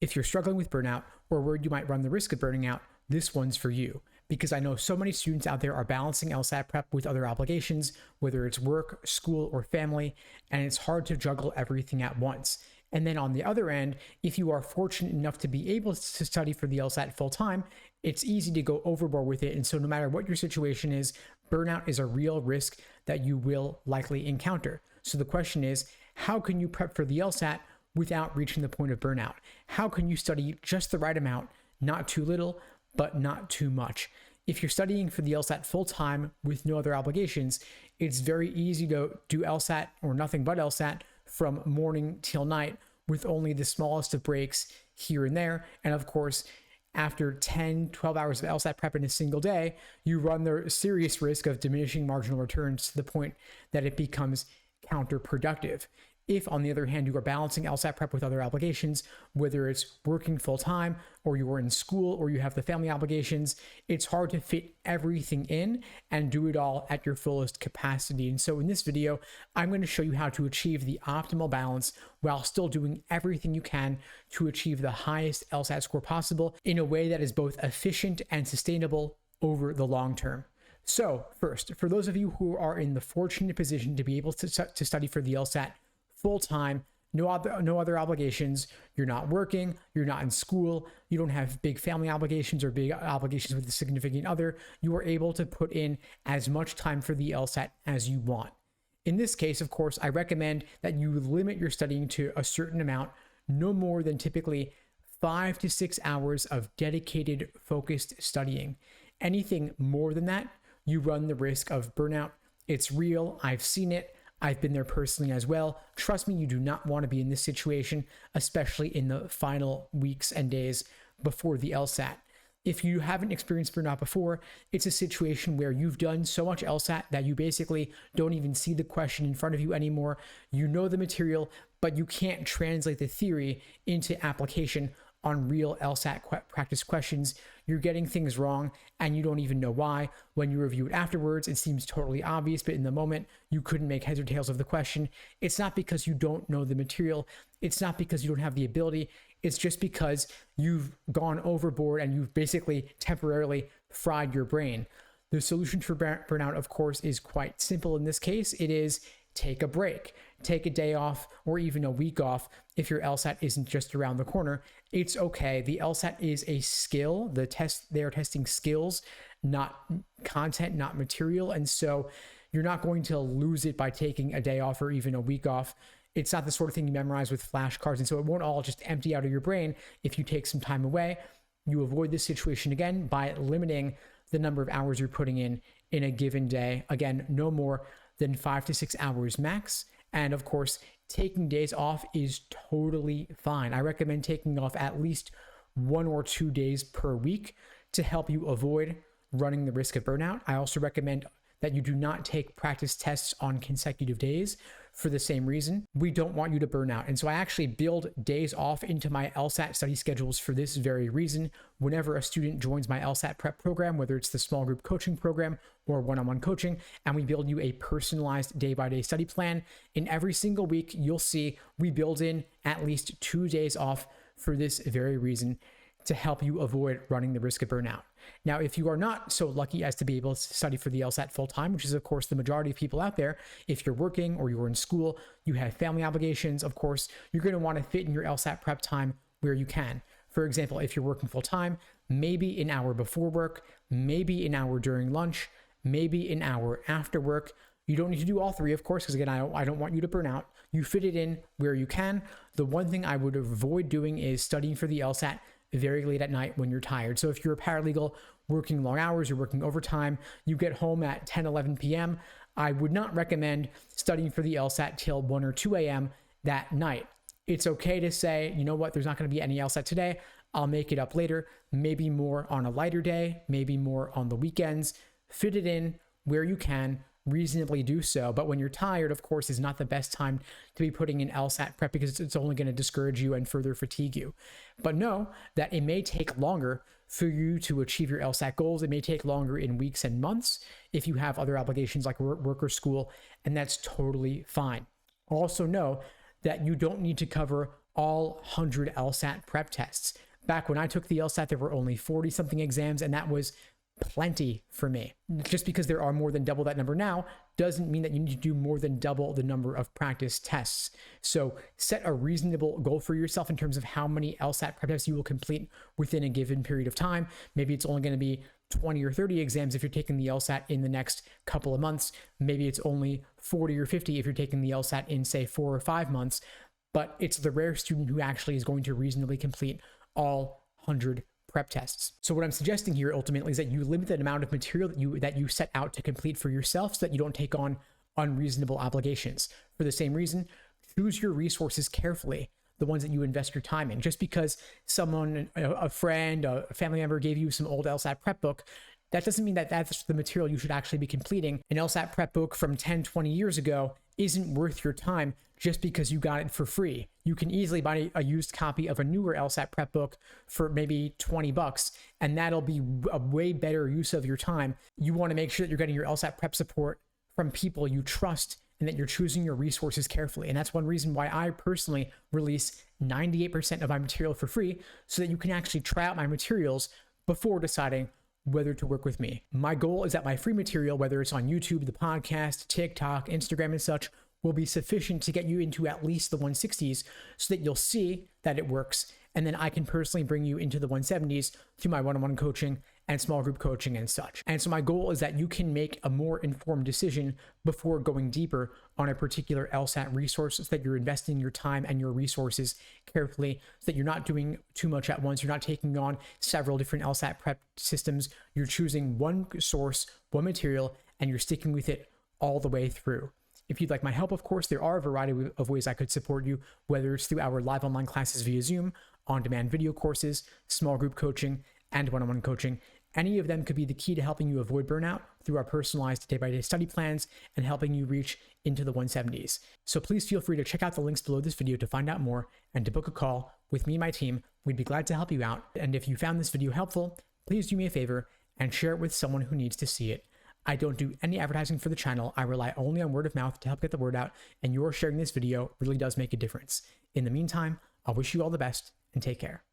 If you're struggling with burnout or worried you might run the risk of burning out, this one's for you. Because I know so many students out there are balancing LSAT prep with other obligations, whether it's work, school, or family, and it's hard to juggle everything at once. And then on the other end, if you are fortunate enough to be able to study for the LSAT full time, it's easy to go overboard with it. And so no matter what your situation is, burnout is a real risk that you will likely encounter. So the question is, how can you prep for the LSAT without reaching the point of burnout? How can you study just the right amount, not too little, but not too much? If you're studying for the LSAT full time with no other obligations, it's very easy to do LSAT or nothing but LSAT from morning till night with only the smallest of breaks here and there. And of course, after 10, 12 hours of LSAT prep in a single day, you run the serious risk of diminishing marginal returns to the point that it becomes counterproductive. If, on the other hand, you are balancing LSAT prep with other obligations, whether it's working full time or you are in school or you have the family obligations, it's hard to fit everything in and do it all at your fullest capacity. And so in this video, I'm going to show you how to achieve the optimal balance while still doing everything you can to achieve the highest LSAT score possible in a way that is both efficient and sustainable over the long term. So first, for those of you who are in the fortunate position to be able to study for the LSAT full-time, no other obligations, you're not working, you're not in school, you don't have big family obligations or big obligations with a significant other, you are able to put in as much time for the LSAT as you want. In this case, of course, I recommend that you limit your studying to a certain amount, no more than typically 5 to 6 hours of dedicated, focused studying. Anything more than that, you run the risk of burnout. It's real, I've seen it. I've been there personally as well. Trust me, you do not want to be in this situation, especially in the final weeks and days before the LSAT. If you haven't experienced burnout before, it's a situation where you've done so much LSAT that you basically don't even see the question in front of you anymore. You know the material, but you can't translate the theory into application on real LSAT practice questions. You're getting things wrong and you don't even know why. When you review it afterwards, it seems totally obvious, but in the moment, you couldn't make heads or tails of the question. It's not because you don't know the material. It's not because you don't have the ability. It's just because you've gone overboard and you've basically temporarily fried your brain. The solution for burnout, of course, is quite simple in this case. It is take a break, take a day off, or even a week off if your LSAT isn't just around the corner. It's okay. The LSAT is a skill. They are testing skills, not content, not material. And so you're not going to lose it by taking a day off or even a week off. It's not the sort of thing you memorize with flashcards. And so it won't all just empty out of your brain if you take some time away. You avoid this situation again by limiting the number of hours you're putting in a given day. Again, no more than 5 to 6 hours max. And of course, taking days off is totally fine. I recommend taking off at least 1 or 2 days per week to help you avoid running the risk of burnout. I also recommend that you do not take practice tests on consecutive days for the same reason. We don't want you to burn out. And so I actually build days off into my LSAT study schedules for this very reason. Whenever a student joins my LSAT prep program, whether it's the small group coaching program or one-on-one coaching, and we build you a personalized day-by-day study plan, in every single week, you'll see we build in at least 2 days off for this very reason, to help you avoid running the risk of burnout. Now, if you are not so lucky as to be able to study for the LSAT full time, which is of course the majority of people out there, if you're working or you're in school, you have family obligations, of course, you're going to want to fit in your LSAT prep time where you can. For example, if you're working full time, maybe an hour before work, maybe an hour during lunch, maybe an hour after work. You don't need to do all three, of course, because again, I don't want you to burn out. You fit it in where you can. The one thing I would avoid doing is studying for the LSAT very late at night when you're tired. So if you're a paralegal working long hours, you're working overtime, you get home at 10, 11 p.m., I would not recommend studying for the LSAT till 1 or 2 a.m. that night. It's okay to say, you know what, there's not going to be any LSAT today. I'll make it up later, maybe more on a lighter day, maybe more on the weekends. Fit it in where you can, reasonably do so. But when you're tired, of course, is not the best time to be putting in LSAT prep because it's only going to discourage you and further fatigue you. But know that it may take longer for you to achieve your LSAT goals. It may take longer in weeks and months if you have other obligations like work or school, and that's totally fine. Also know that you don't need to cover all 100 LSAT prep tests. Back when I took the LSAT, there were only 40 something exams, and that was plenty for me. Just because there are more than double that number now doesn't mean that you need to do more than double the number of practice tests. So set a reasonable goal for yourself in terms of how many LSAT prep tests you will complete within a given period of time. Maybe it's only going to be 20 or 30 exams if you're taking the LSAT in the next couple of months. Maybe it's only 40 or 50 if you're taking the LSAT in, say, 4 or 5 months. But it's the rare student who actually is going to reasonably complete all 100 prep tests. So what I'm suggesting here ultimately is that you limit the amount of material that you set out to complete for yourself so that you don't take on unreasonable obligations. For the same reason, choose your resources carefully, the ones that you invest your time in. Just because someone, a friend, a family member gave you some old LSAT prep book, that doesn't mean that that's the material you should actually be completing. An LSAT prep book from 10, 20 years ago isn't worth your time just because you got it for free. You can easily buy a used copy of a newer LSAT prep book for maybe $20, and that'll be a way better use of your time. You want to make sure that you're getting your LSAT prep support from people you trust and that you're choosing your resources carefully. And that's one reason why I personally release 98% of my material for free, so that you can actually try out my materials before deciding whether to work with me. My goal is that my free material, whether it's on YouTube, the podcast, TikTok, Instagram, and such, will be sufficient to get you into at least the 160s so that you'll see that it works. And then I can personally bring you into the 170s through my one-on-one coaching and small group coaching and such. And so my goal is that you can make a more informed decision before going deeper on a particular LSAT resource, so that you're investing your time and your resources carefully, so that you're not doing too much at once. You're not taking on several different LSAT prep systems. You're choosing one source, one material, and you're sticking with it all the way through. If you'd like my help, of course, there are a variety of ways I could support you, whether it's through our live online classes via Zoom, on-demand video courses, small group coaching, and one-on-one coaching. Any of them could be the key to helping you avoid burnout through our personalized day-by-day study plans and helping you reach into the 170s. So please feel free to check out the links below this video to find out more and to book a call with me and my team. We'd be glad to help you out. And if you found this video helpful, please do me a favor and share it with someone who needs to see it. I don't do any advertising for the channel. I rely only on word of mouth to help get the word out, and your sharing this video really does make a difference. In the meantime, I'll wish you all the best and take care.